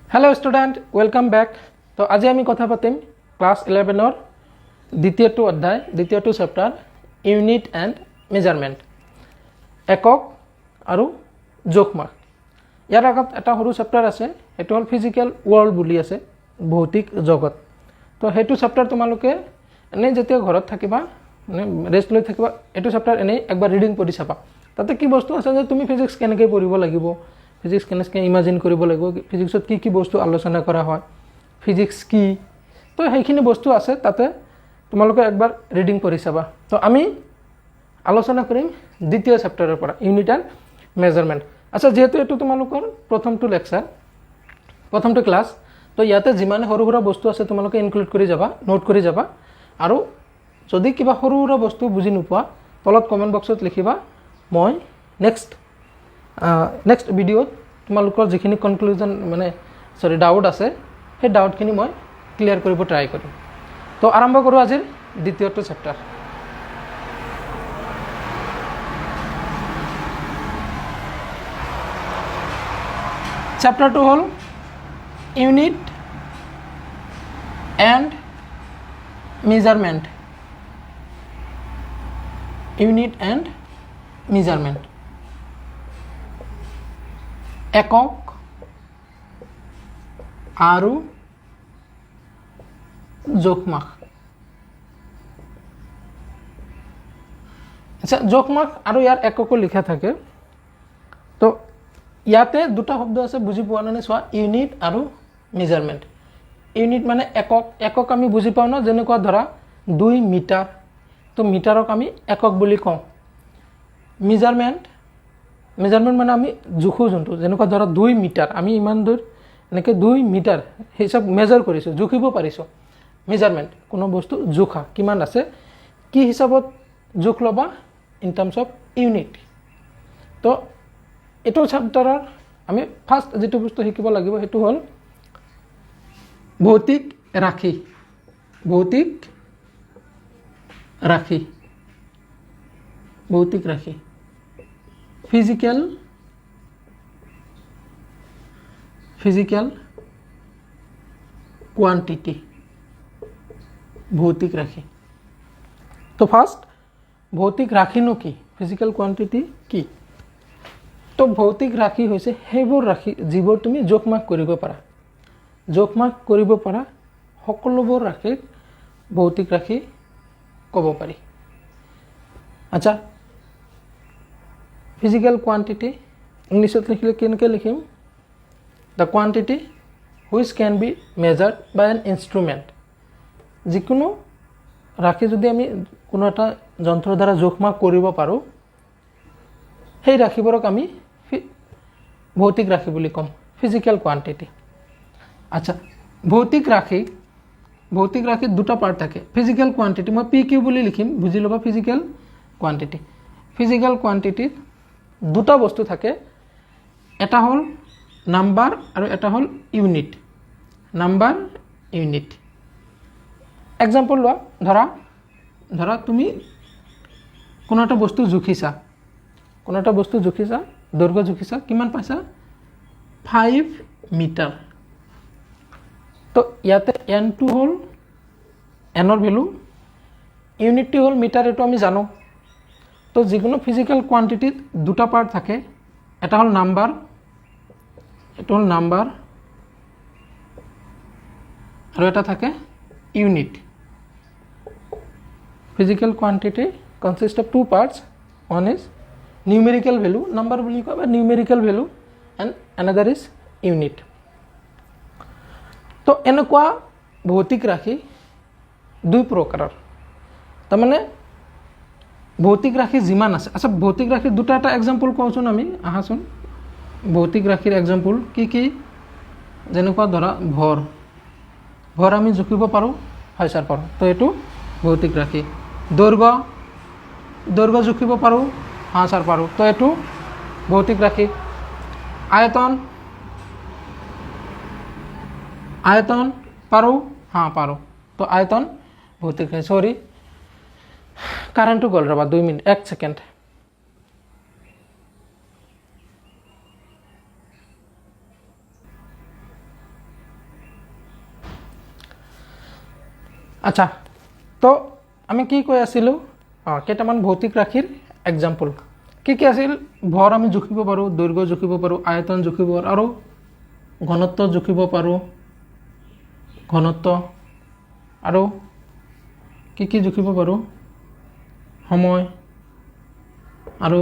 Hello student welcome back. तो आज आमी कथा पातिम क्लास 11 द्वितीयটো अध्याय द्वितीयটো चैप्टार यूनिट एंड मेजारमेंट एकक और जोखमाक। यार आगत एटा सरू चैप्टार आछे हेतु हल फिजिकल वर्ल्ड बुली आछे भौतिक जगत। तो हेतु चैप्टार तुमालोके एने जेतिया घरत थाकिबा माने रेस्ट লৈ থাকিবা एटु चैप्टार एने एकबार रीडिंग पढि चाबा ताते की बस्तु आछे जे तुमी फिजिक्स केनेके पढिब लागिब फिजिक्स केनेके इमेजिन करिब लागिब फिजिक्सत की बस्तु आलोचना करा হয় फिजिक्स की तो हेखिनि बस्तु आछे ताते तुमालोके एकबार रीडिंग पढि चाबा। तो आमी आलोचना करिम द्वितीय चैप्टारर পৰা यूनिट एंड मेजारमेंट। अच्छा जेहेतु एटु तुमालोकर प्रथमটো लेक्चर प्रथमটো क्लास तो याते जिमाने सৰু সৰু बस्तु आछे तुमालोके इनक्लूड करि जाबा नोट करि जाबा আৰু যদি কিবা সৰু সৰু বস্তু বুজি নোপোৱা তলত কমেন্ট বক্সত লিখিবা মই নেক্সট ভিডিওত তোমালোকৰ যিখিনি কনক্লুজন মানে সৰি ডাউট আছে সেই ডাউটখিনি মই ক্লিয়াৰ কৰিব ট্ৰাই কৰিম। তো আৰম্ভ কৰো আজিৰ দ্বিতীয়টো চেপ্টাৰ। চেপ্টাৰটো হ'ল unit and measurement unit and measurement एकक आरु जोखमाक। अच्छा जोखमाक आरु यार एकको लिखा थाके तो याते दुटा शब्द আছে বুজি পোৱা নাই চোৱা यूनिट आरु मेजारमेंट। यूनिट माने एकक एकक আমি বুজি পাও না যেনেকুৱা ধৰা 2 মিটাৰ तो मिटारक आमी एकक बुली कওঁ। मेजारमेंट मेजारमेंट माने आमी जुखो जंतु जेनेका धरा 2 मिटार आमी इमान दूर एनेके 2 मिटार हिसाब मेजर करिसो जुखिब पारिसो। मेजारमेंट कोनो बस्तु जुखा किमान আছে কি হিসাবত जुख लबा इन टर्म्स ऑफ यूनिट। तो एटो चैप्टारर आमी फार्स्ट जेटु बस्तु शिकिब লাগিব हेतु हल भौतिक राशि भौतिक राशि भौतिक राशि फिजिकल क्वांटिटी भौतिक राशि। तो फार्स्ट भौतिक राशि नो कि फिजिकल क्वांटिटी कि तो भौतिक राशि होइसे हेबोर राशि जिबोर तुमी जोखमाक करिब पारा सकलोबोर राशि भौतिक राशि कब पारी। अच्छा फिजिकल क्वांटिटी इंग्लिशत लिखिले केनेके लिखिम the quantity which can be measured by an instrument. जिकोनो राशि যদি আমি কোনো এটা যন্ত্ৰৰ দ্বাৰা জোখমাপ কৰিব পাৰো সেই ৰাশিবোৰক আমি ভৌতিক ৰাশি বুলি কম फिजिकल क्वांटिटी। अच्छा भौतिक राशि दुटा पार्ट থাকে फिजिकल क्वांटिटी मैं पी किউ বুলি লিখিম বুজি লবা। फिजिकल क्वांटिटी दुटा बस्तु থাকে এটা হল নাম্বার আৰু এটা হল ইউনিট নাম্বাৰ ইউনিট। एग्जांपल लो ধৰা তুমি কোনো এটা বস্তু জুখিছা দৈৰ্ঘ্য জুখিছা কিমান পাইছা 5 মিটাৰ। तो याते n2 हल एनर भैल्यू यूनिट हल मीटार एटो आमी जानो। तो जिकोनो फिजिकल क्वांटिटी दुटा पार्ट थाके एटा हल नाम्बार और एटा थाके unit. Physical quantity consist of two parts one is numerical value number बुली कय numerical value and another is unit. तो एनेकुआ भौतिक राशि दुई प्रकार तारमाने भौतिक राशि जिमान আছে। अच्छा भौतिक राशि दुटा এটা एग्जांपल कौचोन आमी आहासोन भौतिक राशिर एग्जांपल की जेनेकुआ धरा भर आमी जुखिब पारो হয় স্যার पारो। तो एटु भौतिक राशि दৈৰ্ঘ্য जुखिब पारो हाँ স্যার पारो। तो एटु भौतिक राशि आयतन पारो हाँ पारो। तो आयतन भौतिक है। सॉरी कारेंट गल रहा 2 मिनट 1 सेकेंड। আচ্ছা, তো আমি কি কৈ আছিলোঁ, কেইটামান ভৌতিক ৰাশিৰ এক্সাম্পল কি আছিল। ভৰ আমি জুখিব পাৰোঁ, দৈৰ্ঘ্য জুখিব পাৰোঁ, আয়তন জুখিব পাৰোঁ, আৰু ঘনত্ব জুখিব পাৰোঁ, ঘনত্ব আৰু কি জুখিব পাৰোঁ, সময় আৰু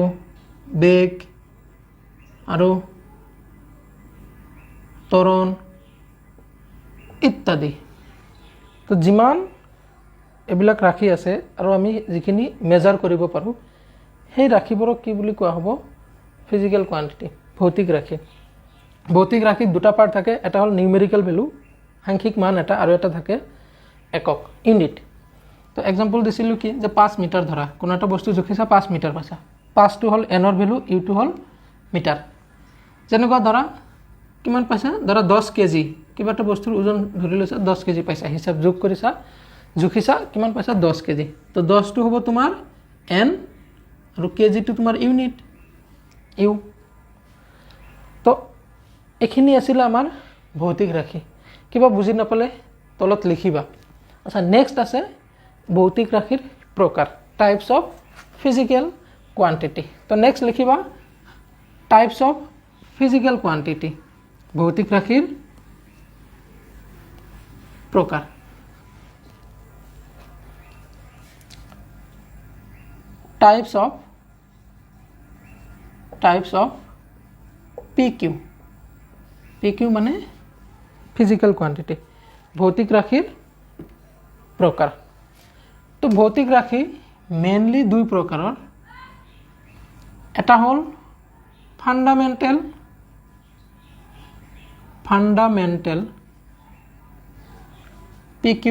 বেগ আৰু ত্বৰণ ইত্যাদি। তো যিমান এইবিলাক ৰাশি আছে আৰু আমি যিখিনি মেজাৰ কৰিব পাৰোঁ সেই ৰাশিবোৰক কি বুলি কোৱা হ'ব, ফিজিকেল কোৱান্টিটি, ভৌতিক ৰাশি। ভৌতিক ৰাশিত দুটা পাৰ্ট থাকে, এটা হ'ল নিউমেৰিকেল ভেলু, সাংখ্যিক মান এটা, আৰু এটা থাকে একক, ইউনিট। তো এক্সাম্পল দিছিলোঁ কি, যে 5 মিটাৰ ধৰা, কোনো এটা বস্তু জুখিছা 5 মিটাৰ পাইছা, 5টো হ'ল এনৰ ভেলু, ইউটো হ'ল মিটাৰ। যেনেকুৱা ধৰা কিমান পাইছা, ধৰা 10 কেজি, কিবা এটা বস্তুৰ ওজন ধৰি লৈছা 10 কেজি পাইছা, হিচাপ যোগ কৰিছা, জুখিছা কিমান পাইছা 10 কেজি। তো 10টো হ'ব তোমাৰ এন আৰু কেজিটো তোমাৰ ইউনিট, ইউ। তো এইখিনি আছিলে আমাৰ ভৌতিক ৰাশি। কিবা বুজি নাপালে তলত লিখিবা। আচ্ছা, নেক্সট আছে ভৌতিক ৰাশিৰ প্ৰকাৰ, টাইপছ অফ ফিজিকেল কোৱান্টিটি। তো নেক্সট লিখিবা টাইপছ অফ ফিজিকেল কোৱান্টিটি, ভৌতিক ৰাশিৰ প্ৰকাৰ। টাইপছ অফ PQ, PQ মানে ফিজিকেল কোৱান্টিটি, ভৌতিক ৰাশিৰ প্ৰকাৰ। তো ভৌতিক ৰাশি মেইনলি দুই প্ৰকাৰৰ, এটা হ'ল ফাণ্ডামেণ্টেল PQ,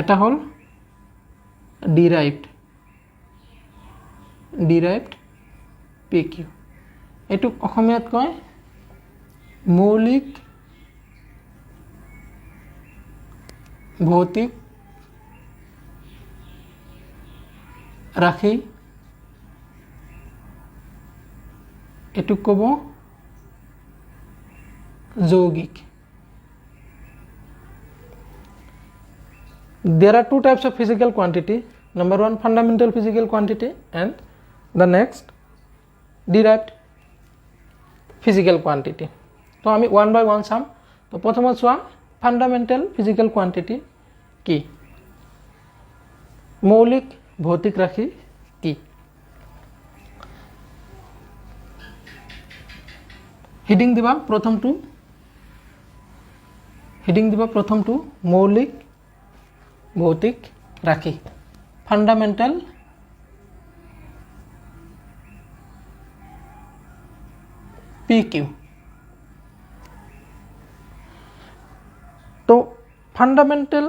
এটা হ'ল ডিৰাইভড PQ। এইটোক অসমীয়াত কয় মৌলিক ভৌতিক ৰাশি, এটুক ক'ব যৌগিক। There are two types of physical quantity. Number one, fundamental physical quantity, and the next, derived physical quantity. তো আমি ওৱান বাই ওৱান চাম। তো প্ৰথমত চোৱা ফাণ্ডামেণ্টেল ফিজিকেল কোৱান্টিটি কি, মৌলিক ভৌতিক ৰাশি কি। হেডিং দিবা প্ৰথমটো মৌলিক ভৌতিক ৰাশি, ফাণ্ডামেণ্টেল PQ। তো fundamental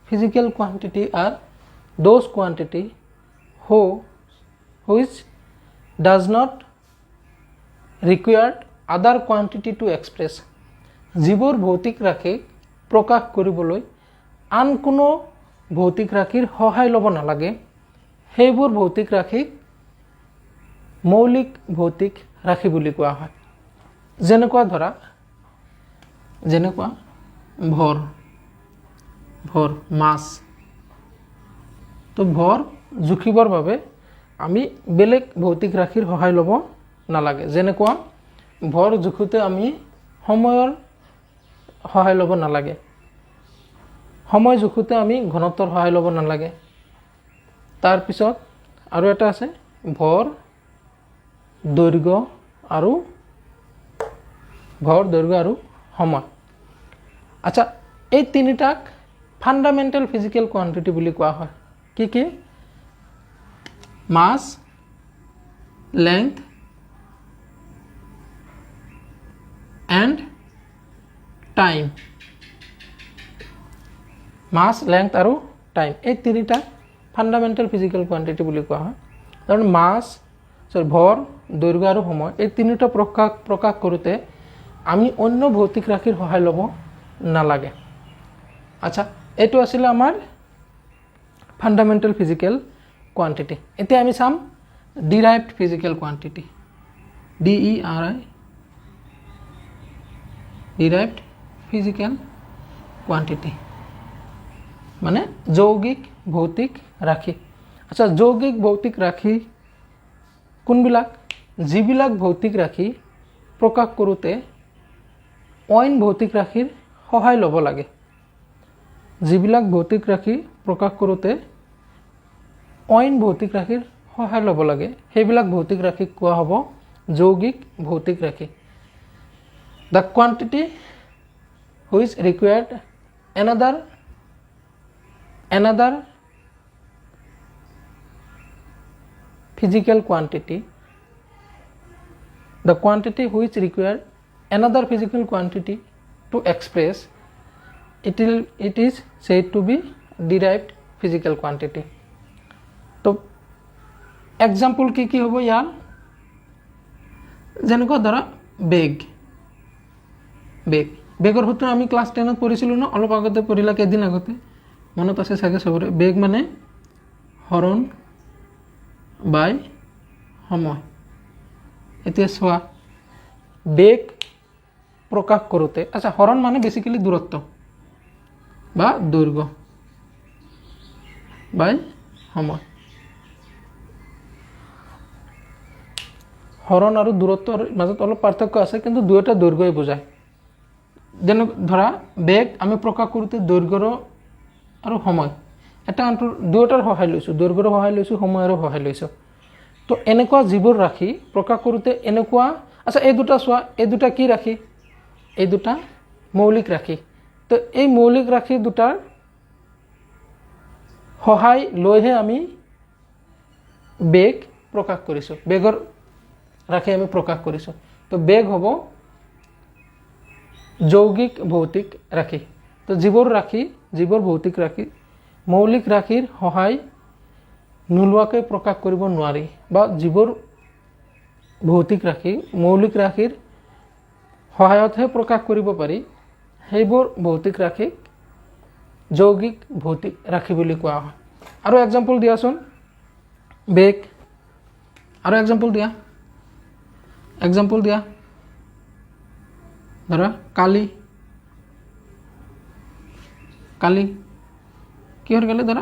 physical quantity are those quantity which does not require other quantity to express। যিবোৰ ভৌতিক ৰাশি প্ৰকাশ কৰিবলৈ আন কোনো ভৌতিক ৰাশিৰ সহায় ল'ব নালাগে, সেইবোৰ ভৌতিক ৰাশিক মৌলিক ভৌতিক ৰাশি বুলি কোৱা হয়। যেনেকুৱা ভৰ মাছ। তো ভৰ জুখিবৰ বাবে আমি বেলেগ ভৌতিক ৰাশিৰ সহায় ল'ব নালাগে। যেনেকুৱা ভৰ জুখোতে আমি সময়ৰ সহায় ল'ব নালাগে, সময় জুখোতে আমি ঘনত্বৰ সহায় ল'ব নালাগে। তাৰপিছত আৰু এটা আছে ভৰ দৈৰ্ঘ্য আৰু সময়। আচ্ছা, এই তিনিটাক ফাণ্ডামেণ্টেল ফিজিকেল কোৱান্টিটি বুলি কোৱা হয়। কি mass, length and time. Mass, length আৰু টাইম, এই তিনিটা ফাণ্ডামেণ্টেল ফিজিকেল কোৱান্টিটি বুলি কোৱা হয়। কাৰণ ভৰ, দৈৰ্ঘ্য আৰু সময়, এই তিনিটা প্ৰকাশ কৰোঁতে আমি অন্য ভৌতিক ৰাশিৰ সহায় ল'ব নালাগে। আচ্ছা, এইটো আছিলে আমাৰ ফাণ্ডামেণ্টেল ফিজিকেল কোৱান্টিটি। এতিয়া আমি চাম derived physical quantity, DERI, derived physical quantity. মানে যৌগিক ভৌতিক ৰাশি। আচ্ছা, যৌগিক ভৌতিক ৰাশি কোনবিলাক? যিবিলাক ভৌতিক ৰাশি প্ৰকাশ কৰোঁতে অইন ভৌতিক ৰাশিৰ সহায় ল'ব লাগে। যিবিলাক ভৌতিক ৰাশি প্ৰকাশ কৰোঁতে অইন ভৌতিক ৰাশিৰ সহায় ল'ব লাগে সেইবিলাক ভৌতিক ৰাশিক কোৱা হ'ব যৌগিক ভৌতিক ৰাশি। The quantity which required another physical quantity, the quantity which required another physical quantity to express it is said to be derived physical quantity. তো এক্সাম্পল কি কি হ'ব ইয়াৰ? যেনেকুৱা ধৰা বেগৰ সূত্ৰ আমি ক্লাছ 10ত পঢ়িছিলোঁ ন, অলপ আগতে পঢ়িলা, কেইদিন আগতে, মনত আছে চাগে চবৰে। বেগ মানে হৰণ বাই সময়। এতিয়া চোৱা, বেগ প্ৰকাশ কৰোঁতে, আচ্ছা, হৰণ মানে বেচিকেলি দূৰত্ব বা দৈৰ্ঘ্য বাই সময়। হৰণ আৰু দূৰত্বৰ মাজত অলপ পাৰ্থক্য আছে, কিন্তু দুয়োটা দৈৰ্ঘ্যই বুজায়। যেনে ধৰা বেগ আমি প্ৰকাশ কৰোঁতে দৈৰ্ঘ্যৰ আৰু সময় এটা আনটোৰ দুয়োটাৰ সহায় লৈছোঁ, দৈৰ্ঘ্যৰো সহায় লৈছোঁ, সময়ৰো সহায় লৈছোঁ। তো এনেকুৱা যিবোৰ ৰাশি প্ৰকাশ কৰোঁতে এনেকুৱা, আচ্ছা, এই দুটা চোৱা, এই দুটা কি ৰাশি? এই দুটা মৌলিক ৰাশি। তো এই মৌলিক ৰাশি দুটাৰ সহায় লৈহে আমি বেগ প্ৰকাশ কৰিছোঁ, বেগৰ ৰাশি আমি প্ৰকাশ কৰিছোঁ। তো বেগ হ'ব যৌগিক ভৌতিক ৰাশি। তো যিবোৰ ভৌতিক ৰাশি মৌলিক ৰাশিৰ সহায় নোলোৱাকৈ প্ৰকাশ কৰিব নোৱাৰি, বা যিবোৰ ভৌতিক ৰাশি মৌলিক ৰাশিৰ সহায়তহে প্ৰকাশ কৰিব পাৰি, সেইবোৰ ভৌতিক ৰাশিক যৌগিক ভৌতিক ৰাশি বুলি কোৱা হয়। আৰু এক্সাম্পল দিয়াচোন, বেগ, আৰু এক্সাম্পল দিয়া ধৰা কালি কিহৰ কালি? ধৰা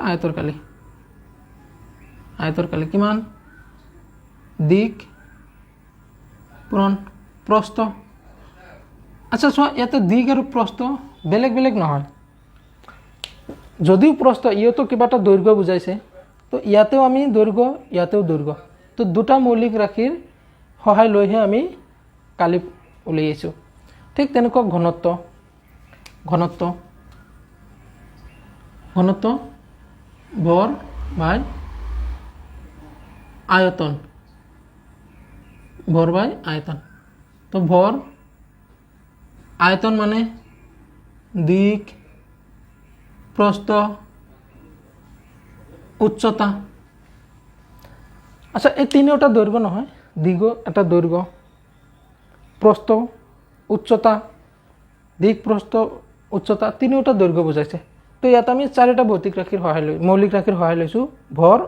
আয়তৰ কালি কিমান? দিক পূৰণ প্ৰস্থ। আচ্ছা চোৱা, ইয়াতে দিক আৰু প্ৰস্থ বেলেগ বেলেগ নহয়, যদিও প্ৰস্থ ইহঁতো কিবা এটা দৈৰ্ঘ্য বুজাইছে, তো ইয়াতেও আমি দৈৰ্ঘ্য, ইয়াতেও দৈৰ্ঘ্য। তো দুটা মৌলিক ৰাশিৰ সহায় লৈহে আমি কালি উলিয়াইছোঁ। ঠিক তেনেকুৱা ঘনত্ব ভৰ বাই আয়তন, তো ভৰ আয়তন মানে দিক প্রস্থ উচ্চতা। আচ্ছা, এই তিনিওটা দৈর্ঘ্য নহয়, দীর্ঘ এটা দৈর্ঘ্য, প্রস্থ উচ্চতা, দিক প্রস্থ উচ্চতা, তিনিওটা দৈর্ঘ্য বুঝাইছে। তো ইয়াত আমি চাৰিটা ভৌতিক ৰাশিৰ সহায় লৈ মৌলিক ৰাশিৰ সহায় লৈছোঁ, ভৰ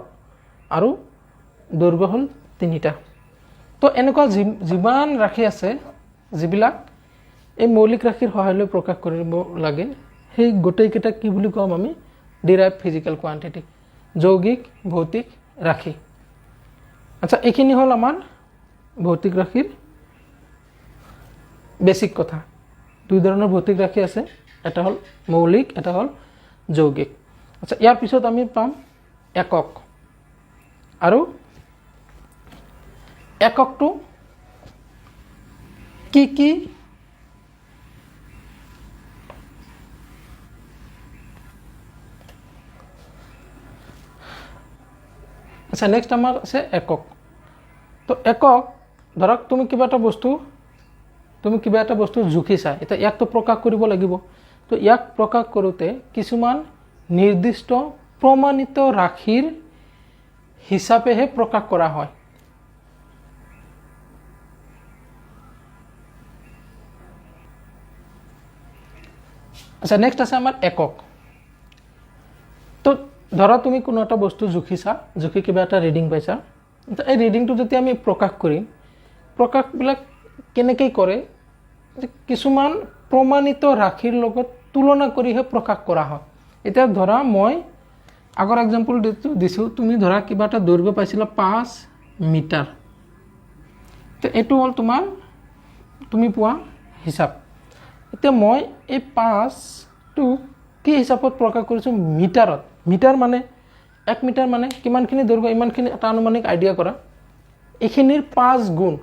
আৰু দৈৰ্ঘ্য হ'ল তিনিটা। তো এনেকুৱা যিমান ৰাশি আছে যিবিলাক এই মৌলিক ৰাশিৰ সহায় লৈ প্ৰকাশ কৰিব লাগে, সেই গোটেইকেইটা কি বুলি কম আমি? ডিৰাইভ ফিজিকেল কোৱান্টিটি, যৌগিক ভৌতিক ৰাশি। আচ্ছা, এইখিনি হ'ল আমাৰ ভৌতিক ৰাশিৰ বেছিক কথা। দুই ধৰণৰ ভৌতিক ৰাশি আছে, এটা হ'ল মৌলিক, এটা হ'ল যৌগিক। আচ্ছা, ইয়াৰ পিছত আমি পাম একক। আৰু এককটো কি কি? আচ্ছা, নেক্সট আমাৰ আছে একক। তো একক, ধৰক তুমি কিবা এটা বস্তু জুখিছা, এতিয়া ইয়াকতো প্ৰকাশ কৰিব লাগিব। তো ইয়াক প্ৰকাশ কৰোঁতে কিছুমান নিৰ্দিষ্ট প্ৰমাণিত ৰাশিৰ হিচাপেহে প্ৰকাশ কৰা হয়। আচ্ছা, নেক্সট আছে আমাৰ একক। তো ধৰা তুমি কোনো এটা বস্তু জুখিছা, জুখি কিবা এটা ৰিডিং পাইছা, এই ৰিডিংটো যেতিয়া আমি প্ৰকাশ কৰিম, প্ৰকাশবিলাক কেনেকৈ কৰে? কিছুমান প্ৰমাণিত ৰাশিৰ লগত তুলনা কৰিহে প্ৰকাশ কৰা হয়। এতিয়া ধৰা মই আগৰ এক্সাম্পল দিছোঁ, তুমি ধৰা কিবা এটা দৈৰ্ঘ্য পাইছিলা 5 মিটাৰ, তো এইটো হ'ল তোমাৰ তুমি পোৱা হিচাপ। এতিয়া মই এই 5টো কি হিচাপত প্ৰকাশ কৰিছোঁ? মিটাৰত। মিটাৰ মানে 1 মিটাৰ মানে কিমানখিনি দৈৰ্ঘ্য, ইমানখিনি এটা আনুমানিক আইডিয়া কৰা। এইখিনিৰ 5 গুণ।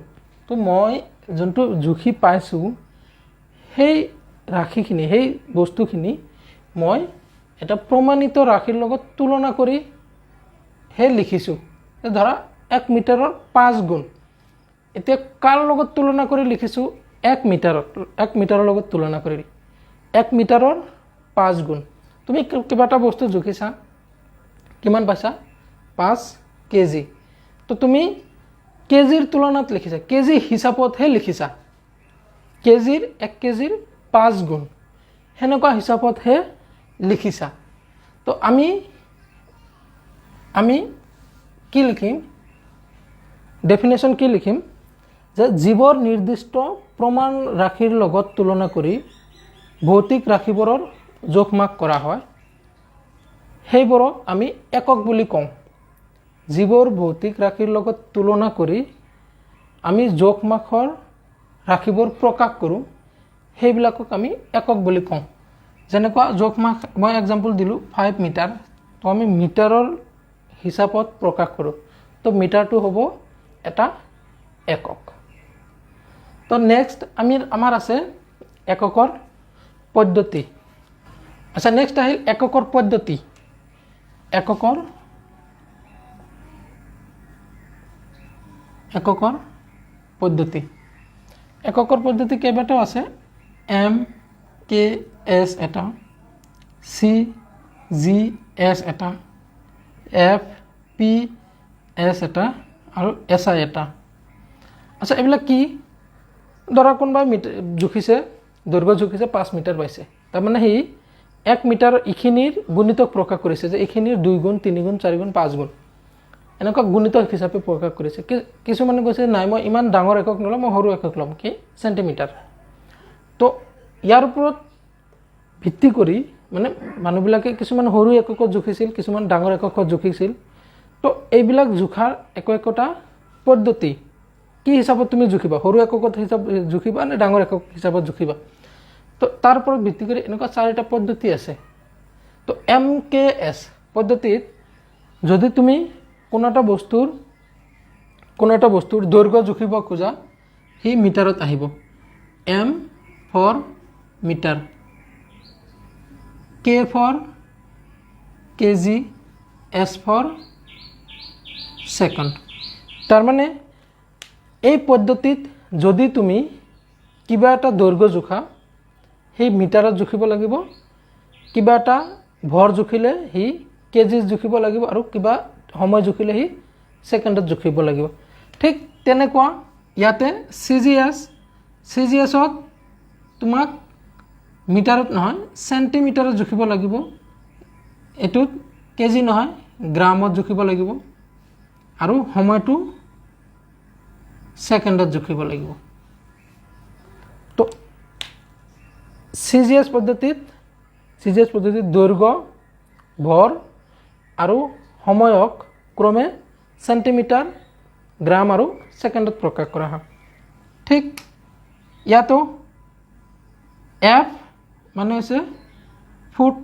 তো মই যোনটো জুখি পাইছোঁ সেই ৰাশিখিনি, সেই বস্তুখিনি মই এটা প্ৰমাণিত ৰাশিৰ লগত তুলনা কৰি হে লিখিছোঁ। ধৰা 1 মিটাৰৰ 5 গুণ। এতিয়া কাৰ লগত তুলনা কৰি লিখিছোঁ? 1 মিটাৰৰ লগত তুলনা কৰি। 1 মিটাৰৰ 5 গুণ। তুমি কিবা এটা বস্তু জুখিছা, কিমান পাইছা? 5 কেজি। তো তুমি কেজিৰ তুলনাত লিখিছা, কেজি হিচাপতহে লিখিছা। কেজিৰ 1 কেজিৰ 5 গুণ সেনেকুৱা হিচাপতহে লিখিছা। তো আমি কি লিখিম? ডেফিনেশ্যন কি লিখিম? যে জীৱৰ নিৰ্দিষ্ট প্ৰমাণ ৰাশিৰ লগত তুলনা কৰি ভৌতিক ৰাশিবোৰৰ জোখ-মাখ কৰা হয়, সেইবোৰক আমি একক বুলি কওঁ। জীৱৰ ভৌতিক ৰাশিৰ লগত তুলনা কৰি আমি জোখ-মাখৰ ৰাশিবোৰ প্ৰকাশ কৰোঁ, সেইবিলাকক আমি একক বুলি কওঁ। যেনেকুৱা জোখ-মাখ মই এক্সাম্পল দিলোঁ 5 মিটাৰ, তো আমি মিটাৰৰ হিচাপত প্ৰকাশ কৰোঁ। তো মিটাৰটো হ'ব এটা একক। তো নেক্সট আমাৰ আছে এককৰ পদ্ধতি। আচ্ছা, নেক্সট আহিল এককৰ পদ্ধতি। এককৰ পদ্ধতি। এককৰ পদ্ধতি কেইবাটাও আছে। MKS এটা, CGS এটা, FPS এটা আৰু SI এটা। আচ্ছা, এইবিলাক কি? ধৰা কোনোবাই জুখিছে, দৈৰ্ঘ্য জুখিছে 5 মিটাৰ পাইছে, তাৰমানে সি 1 মিটাৰ এইখিনিৰ গুণিতক প্ৰকাশ কৰিছে, যে এইখিনিৰ 2 গুণ, 3 গুণ, 4 গুণ, 5 গুণ এনেকুৱা গুণিতক হিচাপে প্ৰকাশ কৰিছে। কিছুমানে কৈছে নাই, মই ইমান ডাঙৰ একক নল'ম, মই সৰু একক ল'ম, কি চেণ্টিমিটাৰ। তো ইয়াৰ ওপৰত ভিত্তি কৰি মানে মানুহবিলাকে কিছুমান সৰু এককত জুখিছিল, কিছুমান ডাঙৰ এককত জুখিছিল। তো এইবিলাক জোখাৰ একোটা পদ্ধতি। কি হিচাপত তুমি জুখিবা? সৰু এককত হিচাপ জুখিবা নে ডাঙৰ একক হিচাপত জুখিবা? তো তাৰ ওপৰত ভিত্তি কৰি এনেকুৱা 4টা পদ্ধতি আছে। তো MKS পদ্ধতিত যদি তুমি কোনো এটা বস্তুৰ দৈৰ্ঘ্য জুখিব খোজা, সি মিটাৰত আহিব। M for metre, K for KG, S for second. তাৰমানে এই পদ্ধতিত যদি তুমি কিবা এটা দৈৰ্ঘ্য জোখা, সেই মিটাৰত জুখিব লাগিব। কিবা এটা ভৰ জুখিলে সি কেজিত জুখিব লাগিব, আৰু কিবা সময় জুখিলে সি ছেকেণ্ডত জুখিব লাগিব। ঠিক তেনেকুৱা ইয়াতে CGSত তোমাক মিটাৰত নহয়, চেণ্টিমিটাৰত জুখিব লাগিব। এইটোত কেজি নহয়, গ্ৰামত জুখিব লাগিব, আৰু সময়টো ছেকেণ্ডত জুখিব লাগিব। তো CGS পদ্ধতিত দৈৰ্ঘ্য, ভৰ আৰু সময়ক ক্ৰমে চেণ্টিমিটাৰ, গ্ৰাম আৰু ছেকেণ্ডত প্ৰকাশ কৰা হয়। ঠিক ইয়াতো F মানে হৈছে ফুট,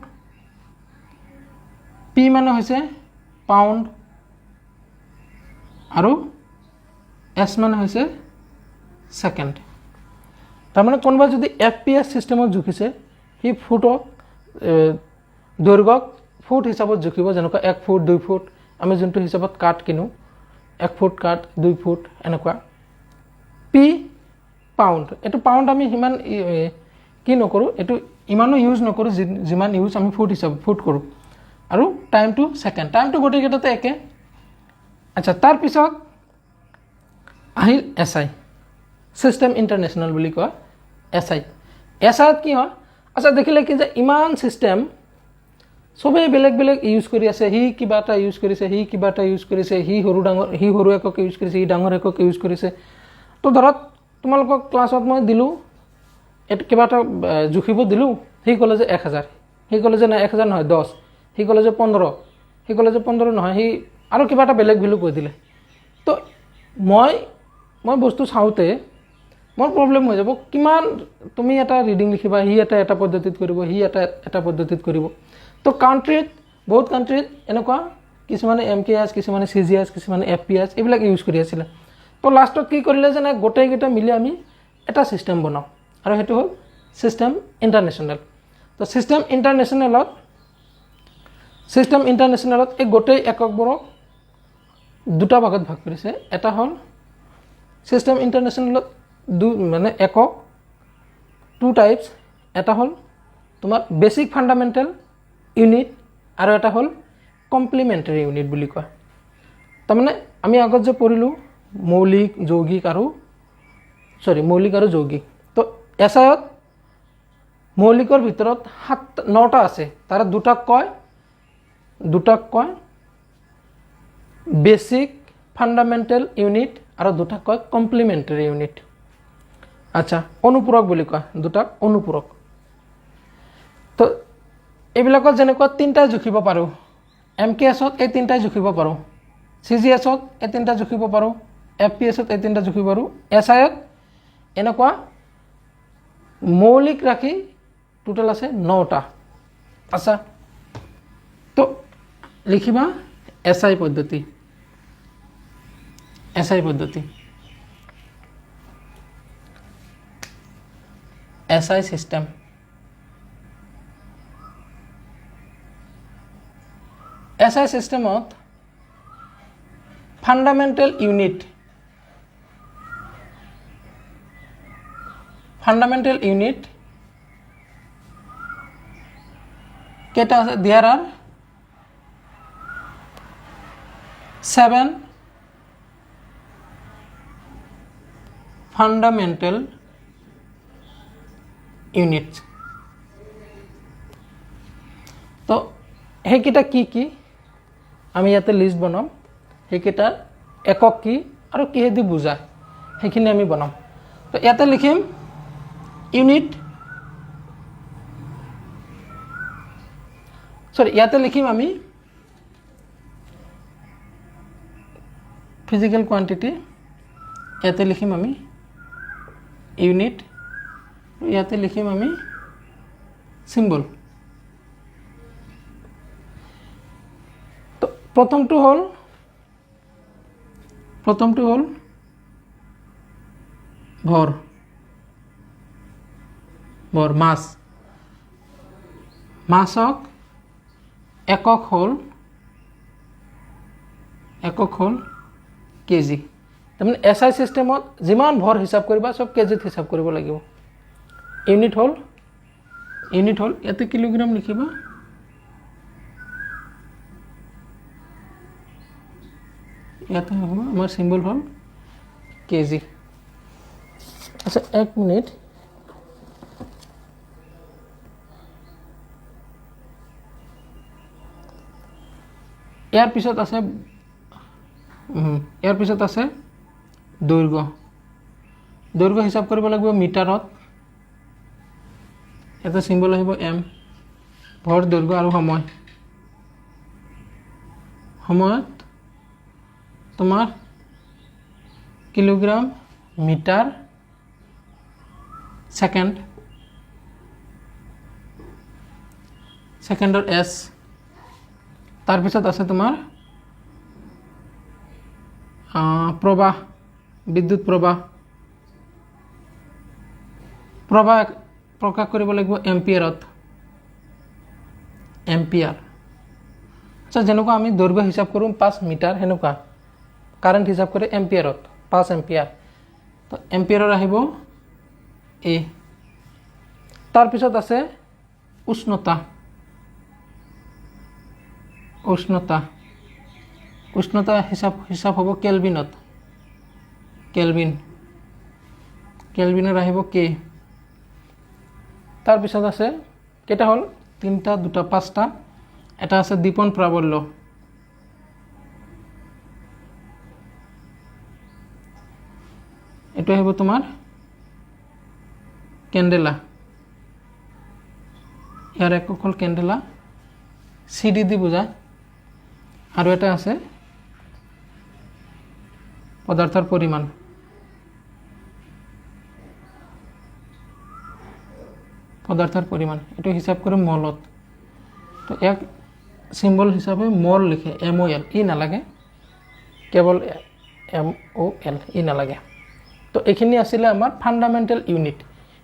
P মানে হৈছে পাউণ্ড, আৰু S মানে হৈছে ছেকেণ্ড। তাৰমানে কোনোবাই যদি FPS ছিষ্টেমত জুখিছে, সি ফুটক দৈৰ্ঘ্যক ফুট হিচাপত জুখিব। যেনেকুৱা 1 ফুট, 2 ফুট, আমি যোনটো হিচাপত কাঠ কিনো, 1 ফুট কাঠ, 2 ফুট এনেকুৱা। P pound. এইটো পাউণ্ড আমি সিমান কি নকৰোঁ, এইটো ইমানো ইউজ নকৰোঁ যিমান ইউজ আমি ফুট কৰোঁ। আৰু টাইমটো ছেকেণ্ড। টাইমটো গোটেইকেইটাতে একে। আচ্ছা, তাৰপিছত আহিল SI, ছিষ্টেম ইণ্টাৰনেশ্যনেল বুলি কয় SIত কি হয়? আচ্ছা, দেখিলে কি যে ইমান ছিষ্টেম চবেই বেলেগ বেলেগ ইউজ কৰি আছে। সি কিবা এটা ইউজ কৰিছে, সি কিবা এটা ইউজ কৰিছে, সি সৰু একক ইউজ কৰিছে, সি ডাঙৰ একক ইউজ কৰিছে। তো ধৰক তোমালোকক ক্লাছত মই দিলোঁ, কিবা এটা জুখিব দিলোঁ, সি ক'লে যে 1000, সি ক'লে যে নাই 1000 নহয় 10, সি ক'লে যে 15, সি ক'লে যে 15 নহয়, সি আৰু কিবা এটা বেলেগ ভেলু কৈ দিলে। তো মই বস্তু চাওঁতে মোৰ প্ৰব্লেম হৈ যাব, কিমান তুমি এটা ৰিডিং লিখিবা, সি এটা পদ্ধতিত কৰিব, সি এটা পদ্ধতিত কৰিব। তো কাণ্ট্ৰিত বহুত কাণ্ট্ৰিত এনেকুৱা কিছুমানে MKS, কিছুমানে CGS, কিছুমানে FPS এইবিলাক ইউজ কৰি আছিলে। তো লাষ্টত কি কৰিলে যে নাই গোটেইকেইটা মিলি আমি এটা ছিষ্টেম বনাওঁ, আৰু সেইটো হ'ল ছিষ্টেম ইণ্টাৰনেশ্যনেল। তো ছিষ্টেম ইণ্টাৰনেশ্যনেলত এই গোটেই এককবোৰক দুটা ভাগত ভাগ কৰিছে। এটা হ'ল ছিষ্টেম ইণ্টাৰনেশ্যনেলত মানে একক 2 টাইপছ, এটা হ'ল তোমাৰ বেছিক ফাণ্ডামেণ্টেল ইউনিট আৰু এটা হ'ল কমপ্লিমেণ্টাৰী ইউনিট বুলি কয়। তাৰমানে আমি আগত যে পঢ়িলোঁ মৌলিক আৰু যৌগিক। তো SIত মৌলিকৰ ভিতৰত 9টা আছে, তাৰে দুটাক কয় বেছিক ফাণ্ডামেণ্টেল ইউনিট আৰু দুটাক কয় কমপ্লিমেণ্টাৰী ইউনিট। আচ্ছা, অনুপূৰক বুলি কয়, দুটাক অনুপূৰক। তো এইবিলাকত যেনেকুৱা 3টাই জুখিব পাৰোঁ, MKSত এই 3টাই জুখিব পাৰোঁ, CGSত এই 3টা জুখিব পাৰোঁ, FPSত এই 3টা জুখিব পাৰোঁ। SIত এনেকুৱা মৌলিক ৰাখি টোটেল আছে 9টা। আচ্ছা, তো লিখিবা SI পদ্ধতি। SI system. SI চিষ্টেমত ফাণ্ডামেণ্টেল ইউনিট কেইটা আছে? There are 7 fundamental units. তো সেইকেইটা কি আমি ইয়াতে লিষ্ট বনাম, সেইকেইটাৰ একক কি আৰু কিহেদি বুজায় সেইখিনি আমি বনাম। তো ইয়াতে লিখিম ইয়াতে লিখিম আমি ফিজিক্যাল কোৱান্টিটি, ইয়াতে লিখিম আমি ইউনিট, ইয়াতে লিখিম আমি সিম্বল। তো প্ৰথমটো হ'ল ভৰ মাছক একক হ'ল কেজি। তাৰমানে SI চিষ্টেমত যিমান ভৰ হিচাপ কৰিবা চব কেজিত হিচাপ কৰিব লাগিব। ইউনিট হ'ল ইয়াতে কিলোগ্ৰাম লিখিবা, ইয়াতে হ'ব আমাৰ চিম্বল হ'ল কেজি। আচ্ছা, 1 মিনিট। ইয়াৰ পিছত আছে দৈৰ্ঘ্য হিচাপ কৰিব লাগিব মিটাৰত। এটা চিম্বল আহিব M, ভৰ, দৈৰ্ঘ্য আৰু সময়ত তোমাৰ কিলোগ্ৰাম, মিটাৰ, ছেকেণ্ডৰ S। তাৰপিছত আছে তোমাৰ প্ৰবাহ, বিদ্যুৎ প্ৰবাহ প্ৰকাশ কৰিব লাগিব এম্পিয়াৰত। আচ্ছা, যেনেকুৱা আমি দৈৰ্ঘ্য হিচাপ কৰোঁ 5 মিটাৰ, সেনেকুৱা কাৰেণ্ট হিচাপ কৰে এম্পিয়াৰত, 5 এম্পিয়াৰ। তো এম্পিয়াৰৰ আহিব A। তাৰপিছত আছে উষ্ণতা হিচাপ হ'ব কেলভিনত, কেলভিনৰ আহিব K। তাৰপিছত আছে কেইটা হ'ল? 3টা, 2টা, 5টা। এটা আছে দীপন প্ৰাবল্য, এইটো আহিব তোমাৰ কেণ্ডেলা। ইয়াৰ একক হ'ল কেণ্ডেলা CD দি বুজায় আৰু এটা আছে পদাৰ্থৰ পৰিমাণ এটো হিসাব কৰে মলত তো এক সিম্বল হিসাবে মল লিখে MOL ই নালাগে কেৱল MOL ই নালাগে তো এখিনি আছিল আমাৰ ফান্ডামেন্টাল ইউনিট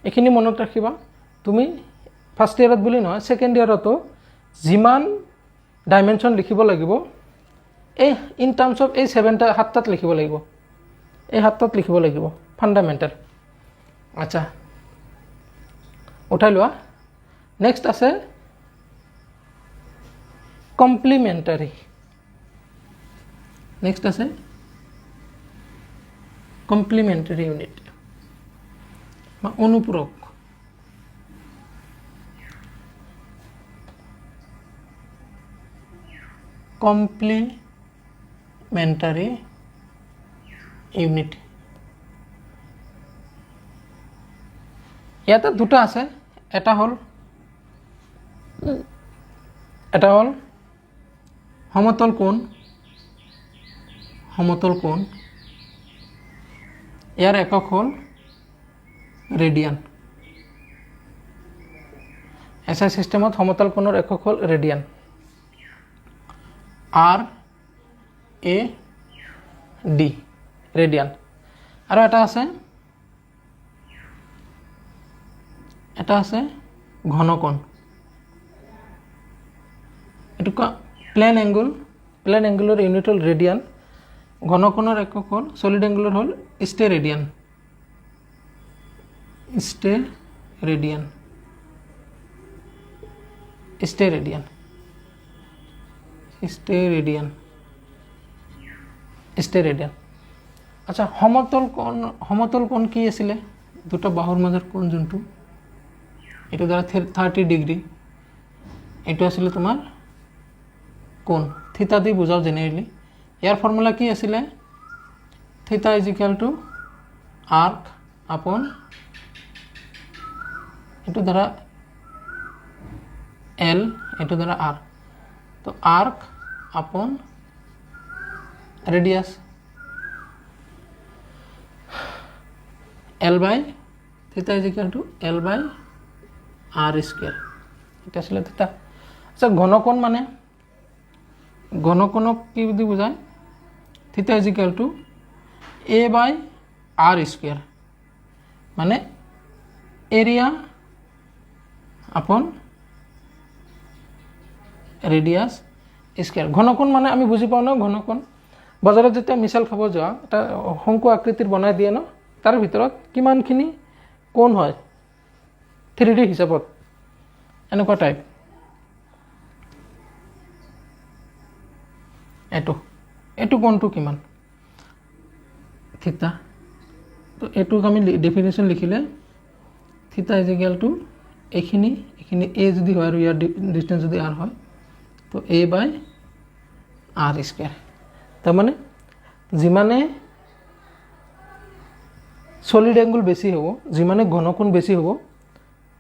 এখিনি মনত ৰাখিবা তুমি ফাৰ্স্ট ইয়াৰত বুলি নহয় সেকেন্ড ইয়াৰতো জিমান ডাইমেনশন লিখিব লাগিব এই ইন টার্মস অফ এই 7টা হাতত লিখিব লাগিব এই হাতত লিখিব লাগিব ফান্ডামেন্টাল আচ্ছা উঠাই লোৱা নেক্সট আছে কমপ্লিমেন্টাৰি নেক্সট আছে কমপ্লিমেন্টাৰি ইউনিট বা অনুপূৰক কমপ্লিমেন্টাৰি ইউনিট ইয়াতে দুটা আছে এটা হল সমতল কোণ ইয়াৰ একক হল ৰেডিয়ান এসআই সিস্টেমত সমতল কোণৰ একক হল ৰেডিয়ান RAD ৰেডিয়ান আৰু এটা আছে ঘনকোণ এটো প্লেন এংগুলাৰ ইউনিট হল ৰেডিয়ান ঘনকোণৰ একক হল সলিড এংগুলাৰ হল স্টেৰেডিয়ান আচ্ছা সমতল কোণ কি আছিল দুটো বাহুৰ মাজৰ কোণ যোনটো এটো দ্বাৰা 30 ডিগ্ৰী এটো আছিল তোমাৰ কোণ থিতা দি বুজাও জেনেৰেলি ইয়াৰ ফৰ্মুলা কি আছিল theta is equal to arc upon এটো দ্বাৰা L এটো দ্বাৰা R তো আর্ক আপন radius L by theta is equal to L by R square এটা আসলে থিতা আচ্ছা ঘনকোণ মানে ঘনকোণক কি দি বুঝায় থিতা is equal to A by R square মানে এরিয়া আপন রেডিয়াস স্কয়ার ঘনকোণ মানে আমি বুঝি পাও না ঘনকোণ বজাৰত যেতিয়া মিছাল খাব যোৱা এটা শংকু আকৃতিৰ বনাই দিয়ে ন তাৰ ভিতৰত কিমানখিনি কোণ হয় 3D হিচাপত এনেকুৱা টাইপ এটো কোণটো কিমান থিতা তো এটোক আমি ডেফিনেশন লিখিলে থিতা ইজ ইকুয়াল টু এখিনি a যদি হয় আৰু ইয়াৰ ডিসটেন্স যদি r হয় তো a by r স্কয়ার তার মানে যিমানে সলিড এঙ্গল বেশি হবো যিমানে ঘনকোণ বেশি হবো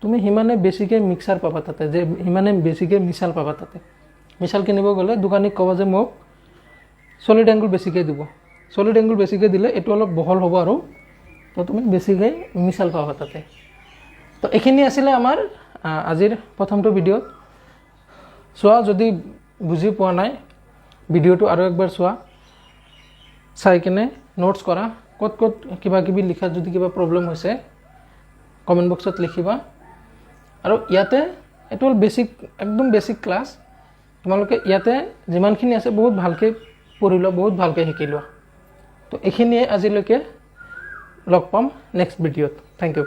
তুমি হিমানে বেছিকে মিক্সার পাবা তাতে যে হিমানে বেছিকে মিছাল পাবা তাতে মিছাল কিনিব গলে দোকানী কব যে মোক সলিড এঙ্গল বেছিকে দিব সলিড এঙ্গল বেছিকে দিলে এটো অলপ বহল হ'ব আৰু তো তুমি বেছিকে মিছাল পাবা তাতে তো এখিনি আছিল আমাৰ আজিৰ প্ৰথমটো ভিডিও সোয়া যদি বুজি পোৱা নাই ভিডিওটো আৰু একবাৰ সোয়া চাই কিনে নোটস কৰা কত কিবা কিবি লিখা যদি কিবা প্ৰবলেম হৈছে কমেন্ট বক্সত লিখিবা আৰু ইয়াতে এটো বেসিক একদম বেসিক ক্লাস তোমালোকে ইয়াতে যিমানখিনি আছে বহুত ভালকে পঢ়িলো বহুত ভালকে শিকিলো তো এখিনিয়ে আজিলৈকে লগ পাম নেক্সট ভিডিওত থ্যাংক ইউ